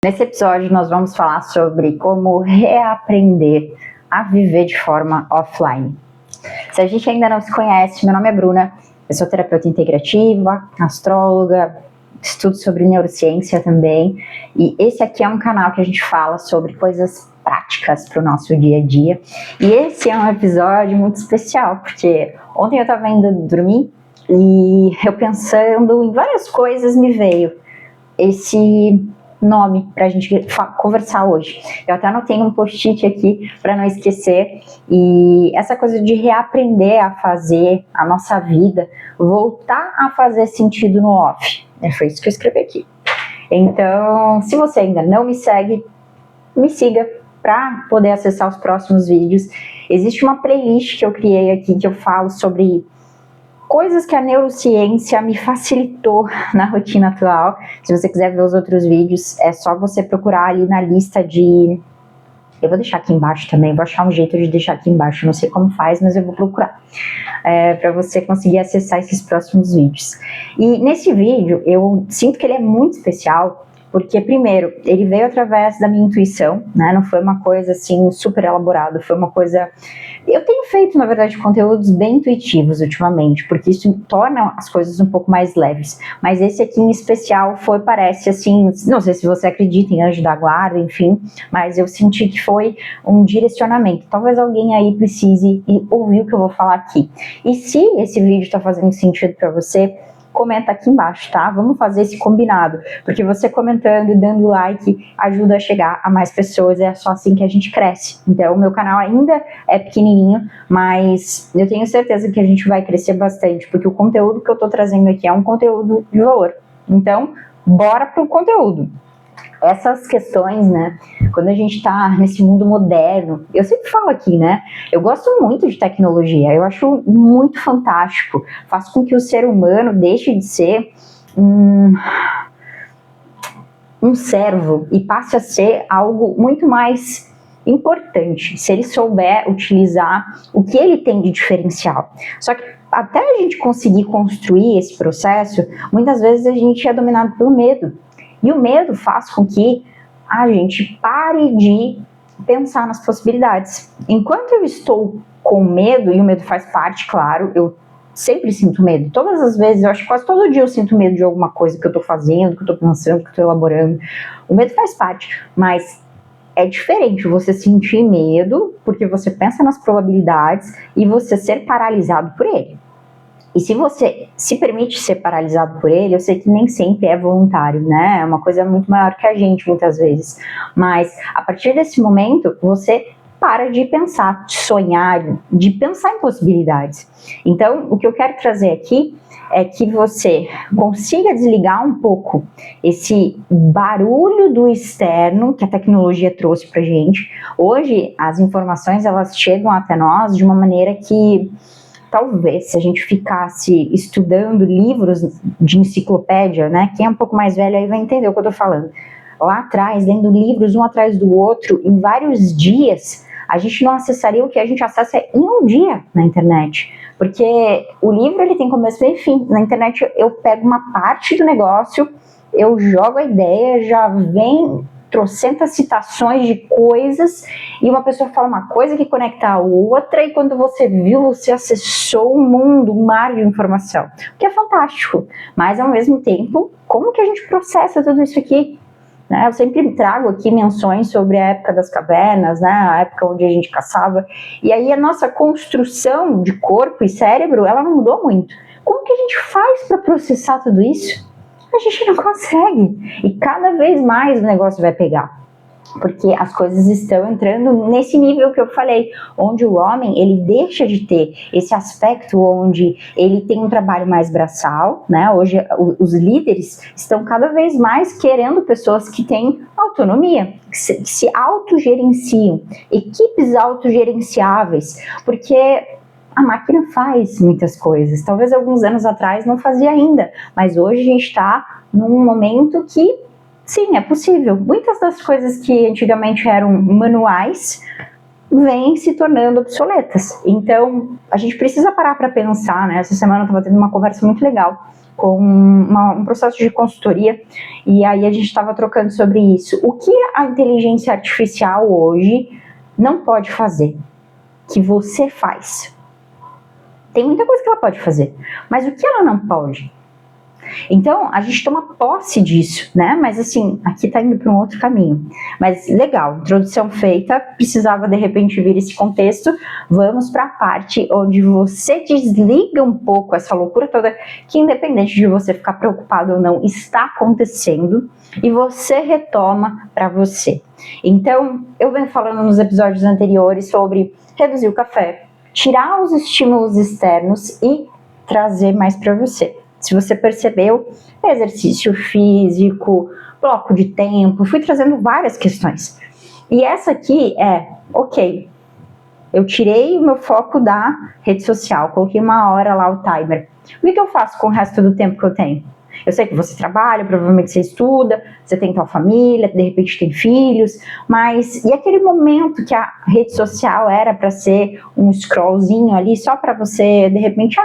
Nesse episódio nós vamos falar sobre como reaprender a viver de forma offline. Se a gente ainda não se conhece, meu nome é Bruna, eu sou terapeuta integrativa, astróloga, estudo sobre neurociência também, e esse aqui é um canal que a gente fala sobre coisas práticas para o nosso dia a dia. E esse é um episódio muito especial, porque ontem eu estava indo dormir e eu pensando em várias coisas me veio esse nome para a gente conversar hoje. Eu até anotei um post-it aqui para não esquecer, e essa coisa de reaprender a fazer a nossa vida, voltar a fazer sentido no off. Foi isso que eu escrevi aqui. Então, se você ainda não me segue, me siga para poder acessar os próximos vídeos. Existe uma playlist que eu criei aqui que eu falo sobre coisas que a neurociência me facilitou na rotina atual. Se você quiser ver os outros vídeos, é só você procurar ali na lista de... Eu vou deixar aqui embaixo também, vou achar um jeito de deixar aqui embaixo, não sei como faz, mas eu vou procurar, para você conseguir acessar esses próximos vídeos. E nesse vídeo, eu sinto que ele é muito especial, porque, primeiro, ele veio através da minha intuição, né? Não foi uma coisa, assim, super elaborada, foi uma coisa... Eu tenho feito, na verdade, conteúdos bem intuitivos ultimamente, porque isso torna as coisas um pouco mais leves. Mas esse aqui, em especial, parece, assim... Não sei se você acredita em anjo da guarda, enfim, mas eu senti que foi um direcionamento. Talvez alguém aí precise ouvir o que eu vou falar aqui. E se esse vídeo está fazendo sentido para você, comenta aqui embaixo, tá? Vamos fazer esse combinado, porque você comentando e dando like ajuda a chegar a mais pessoas, é só assim que a gente cresce. Então, o meu canal ainda é pequenininho, mas eu tenho certeza que a gente vai crescer bastante, porque o conteúdo que eu tô trazendo aqui é um conteúdo de valor. Então, bora pro conteúdo. Essas questões, né, quando a gente tá nesse mundo moderno, eu sempre falo aqui, né, eu gosto muito de tecnologia, eu acho muito fantástico, faz com que o ser humano deixe de ser um servo e passe a ser algo muito mais importante, se ele souber utilizar o que ele tem de diferencial. Só que até a gente conseguir construir esse processo, muitas vezes a gente é dominado pelo medo. E o medo faz com que a gente pare de pensar nas possibilidades. Enquanto eu estou com medo, e o medo faz parte, claro, eu sempre sinto medo. Todas as vezes, eu acho que quase todo dia eu sinto medo de alguma coisa que eu estou fazendo, que eu estou pensando, que eu estou elaborando. O medo faz parte, mas é diferente você sentir medo, porque você pensa nas probabilidades, e você ser paralisado por ele. E se você se permite ser paralisado por ele, eu sei que nem sempre é voluntário, né? É uma coisa muito maior que a gente, muitas vezes. Mas, a partir desse momento, você para de pensar, de sonhar, de pensar em possibilidades. Então, o que eu quero trazer aqui é que você consiga desligar um pouco esse barulho do externo que a tecnologia trouxe pra gente. Hoje, as informações, elas chegam até nós de uma maneira que... Talvez, se a gente ficasse estudando livros de enciclopédia, né? Quem é um pouco mais velho aí vai entender o que eu tô falando. Lá atrás, lendo livros um atrás do outro, em vários dias, a gente não acessaria o que a gente acessa em um dia na internet. Porque o livro, ele tem começo, meio e fim. Na internet, eu pego uma parte do negócio, eu jogo a ideia, já vem... trocentas citações de coisas, e uma pessoa fala uma coisa que conecta a outra, e quando você viu, você acessou um mundo, um mar de informação, o que é fantástico, mas ao mesmo tempo, como que a gente processa tudo isso aqui? Né? Eu sempre trago aqui menções sobre a época das cavernas, né? A época onde a gente caçava, e aí a nossa construção de corpo e cérebro, ela não mudou muito. Como que a gente faz para processar tudo isso? A gente não consegue, e cada vez mais o negócio vai pegar, porque as coisas estão entrando nesse nível que eu falei, onde o homem, ele deixa de ter esse aspecto onde ele tem um trabalho mais braçal, né? Hoje os líderes estão cada vez mais querendo pessoas que têm autonomia, que se autogerenciam, equipes autogerenciáveis, porque... a máquina faz muitas coisas, talvez alguns anos atrás não fazia ainda, mas hoje a gente está num momento que, sim, é possível. Muitas das coisas que antigamente eram manuais, vêm se tornando obsoletas. Então, a gente precisa parar para pensar, né? Essa semana eu estava tendo uma conversa muito legal com um processo de consultoria, e aí a gente estava trocando sobre isso. O que a inteligência artificial hoje não pode fazer, que você faz? Tem muita coisa que ela pode fazer, mas o que ela não pode? Então, a gente toma posse disso, né? Mas assim, aqui tá indo para um outro caminho. Mas legal, introdução feita, precisava de repente vir esse contexto. Vamos para a parte onde você desliga um pouco essa loucura toda, que independente de você ficar preocupado ou não, está acontecendo, e você retoma para você. Então, eu venho falando nos episódios anteriores sobre reduzir o café, tirar os estímulos externos e trazer mais para você. Se você percebeu, exercício físico, bloco de tempo, fui trazendo várias questões. E essa aqui é, ok, eu tirei o meu foco da rede social, coloquei 1 hora lá o timer. O que eu faço com o resto do tempo que eu tenho? Eu sei que você trabalha, provavelmente você estuda, você tem tua família, de repente tem filhos, mas e aquele momento que a rede social era para ser um scrollzinho ali, só para você, de repente,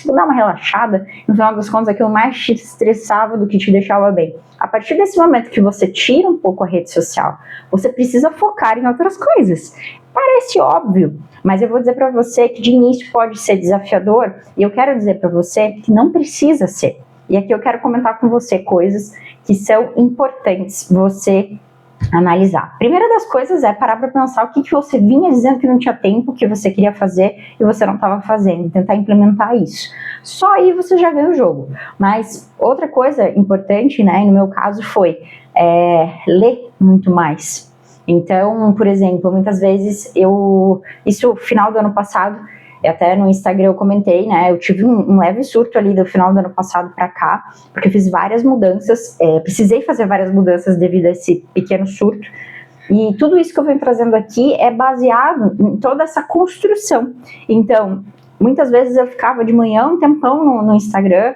vou dar uma relaxada, no final das contas aquilo mais te estressava do que te deixava bem. A partir desse momento que você tira um pouco a rede social, você precisa focar em outras coisas. Parece óbvio, mas eu vou dizer para você que de início pode ser desafiador, e eu quero dizer para você que não precisa ser. E aqui eu quero comentar com você coisas que são importantes você analisar. Primeira das coisas é parar para pensar o que você vinha dizendo que não tinha tempo, que você queria fazer e você não estava fazendo, tentar implementar isso. Só aí você já ganha o jogo. Mas outra coisa importante, né, no meu caso foi ler muito mais. Então, por exemplo, muitas vezes isso final do ano passado, até no Instagram eu comentei, né, eu tive um leve surto ali do final do ano passado para cá, porque eu fiz várias mudanças, precisei fazer várias mudanças devido a esse pequeno surto, e tudo isso que eu venho trazendo aqui é baseado em toda essa construção. Então, muitas vezes eu ficava de manhã um tempão no Instagram,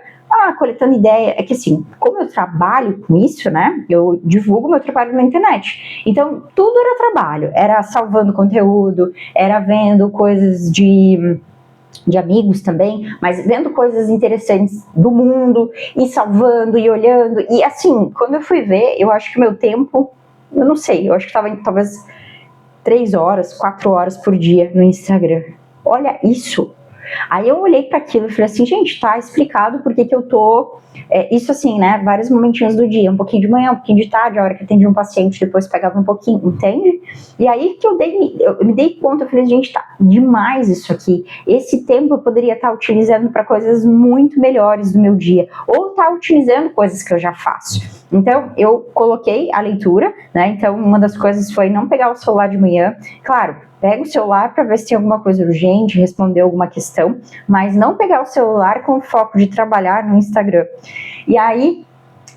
coletando ideia. É que assim, como eu trabalho com isso, né, eu divulgo meu trabalho na internet, então tudo era trabalho, era salvando conteúdo, era vendo coisas de amigos também, mas vendo coisas interessantes do mundo, e salvando, e olhando, e assim, quando eu fui ver, eu acho que meu tempo, eu não sei, eu acho que estava em talvez 3 horas, 4 horas por dia no Instagram. Olha isso! Aí eu olhei para aquilo e falei assim, gente, tá explicado por que eu tô, isso assim, né, vários momentinhos do dia, um pouquinho de manhã, um pouquinho de tarde, a hora que atendi um paciente, depois pegava um pouquinho, entende? E aí que eu me dei conta, eu falei, gente, tá demais isso aqui, esse tempo eu poderia estar utilizando para coisas muito melhores do meu dia, ou estar utilizando coisas que eu já faço. Então, eu coloquei a leitura, né, então uma das coisas foi não pegar o celular de manhã, claro, pega o celular para ver se tem alguma coisa urgente, responder alguma questão, mas não pegar o celular com o foco de trabalhar no Instagram. E aí,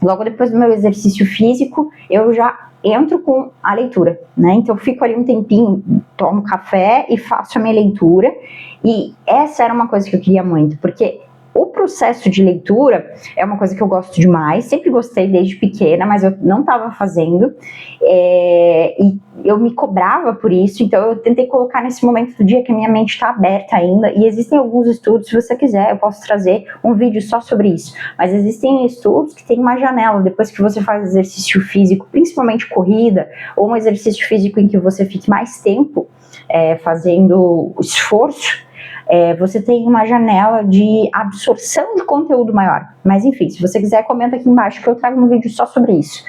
logo depois do meu exercício físico, eu já entro com a leitura, né? Então eu fico ali um tempinho, tomo café e faço a minha leitura. E essa era uma coisa que eu queria muito, porque o processo de leitura é uma coisa que eu gosto demais, sempre gostei desde pequena, mas eu não estava fazendo, e eu me cobrava por isso, então eu tentei colocar nesse momento do dia que a minha mente está aberta ainda, e existem alguns estudos, se você quiser, eu posso trazer um vídeo só sobre isso, mas existem estudos que tem uma janela, depois que você faz exercício físico, principalmente corrida, ou um exercício físico em que você fique mais tempo fazendo esforço, você tem uma janela de absorção de conteúdo maior. Mas enfim, se você quiser, comenta aqui embaixo que eu trago um vídeo só sobre isso.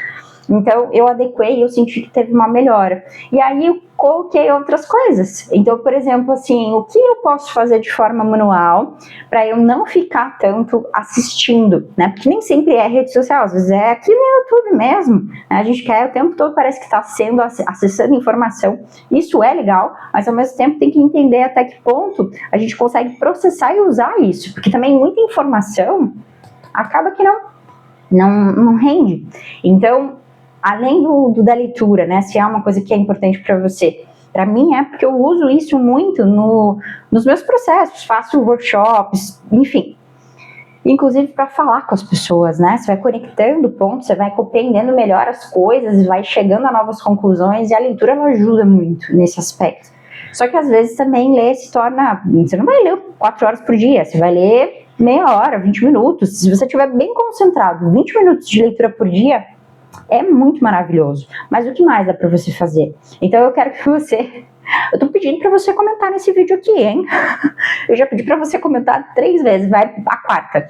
Então eu adequei e eu senti que teve uma melhora. E aí eu coloquei outras coisas. Então, por exemplo, assim, o que eu posso fazer de forma manual para eu não ficar tanto assistindo, né? Porque nem sempre é rede social, às vezes é aqui no YouTube mesmo, né? A gente quer o tempo todo, parece que está sendo acessando informação. Isso é legal, mas ao mesmo tempo tem que entender até que ponto a gente consegue processar e usar isso, porque também muita informação acaba que não rende. Então, além da leitura, né, se é uma coisa que é importante para você, para mim porque eu uso isso muito nos meus processos, faço workshops, enfim, inclusive para falar com as pessoas, né, você vai conectando pontos, você vai compreendendo melhor as coisas, vai chegando a novas conclusões, e a leitura ela ajuda muito nesse aspecto. Só que às vezes também ler se torna, você não vai ler 4 horas por dia, você vai ler meia hora, 20 minutos. Se você estiver bem concentrado, 20 minutos de leitura por dia é muito maravilhoso. Mas o que mais dá para você fazer? Então eu quero que você... Eu tô pedindo para você comentar nesse vídeo aqui, hein? Eu já pedi para você comentar 3 vezes, vai a 4ª.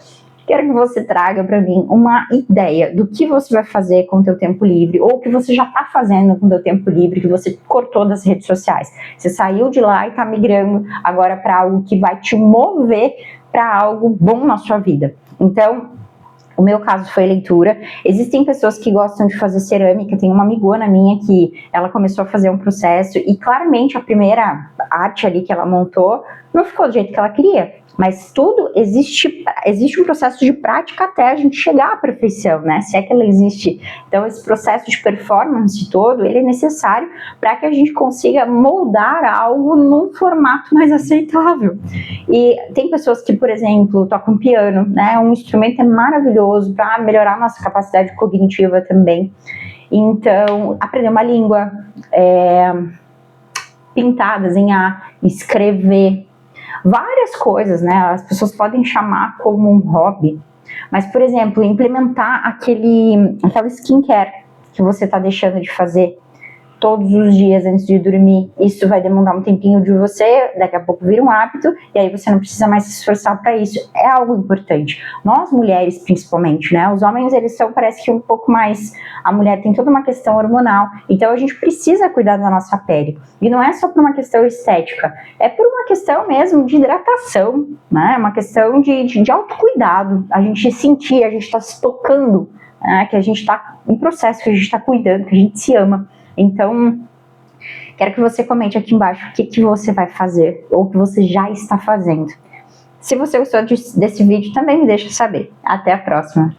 Quero que você traga para mim uma ideia do que você vai fazer com o teu tempo livre, ou o que você já está fazendo com o teu tempo livre, que você cortou das redes sociais. Você saiu de lá e está migrando agora para algo que vai te mover para algo bom na sua vida. Então, o meu caso foi leitura. Existem pessoas que gostam de fazer cerâmica. Tem uma amigona minha que ela começou a fazer um processo e claramente a primeira arte ali que ela montou não ficou do jeito que ela queria. Mas tudo existe um processo de prática até a gente chegar à perfeição, né? Se é que ela existe. Então esse processo de performance todo, ele é necessário para que a gente consiga moldar algo num formato mais aceitável. E tem pessoas que, por exemplo, tocam piano, né? Um instrumento é maravilhoso para melhorar a nossa capacidade cognitiva também. Então, aprender uma língua, pintar, desenhar, escrever, várias coisas, né? As pessoas podem chamar como um hobby, mas, por exemplo, implementar aquela skincare que você está deixando de fazer todos os dias antes de dormir. Isso vai demandar um tempinho de você, daqui a pouco vira um hábito, e aí você não precisa mais se esforçar para isso. É algo importante. Nós, mulheres, principalmente, né? Os homens, eles são, parece que um pouco mais... A mulher tem toda uma questão hormonal, então a gente precisa cuidar da nossa pele. E não é só por uma questão estética, é por uma questão mesmo de hidratação, né? É uma questão de autocuidado. A gente sentir, a gente está se tocando, né? Que a gente está em processo, que a gente está cuidando, que a gente se ama. Então, quero que você comente aqui embaixo o que você vai fazer ou o que você já está fazendo. Se você gostou desse vídeo, também me deixa saber. Até a próxima!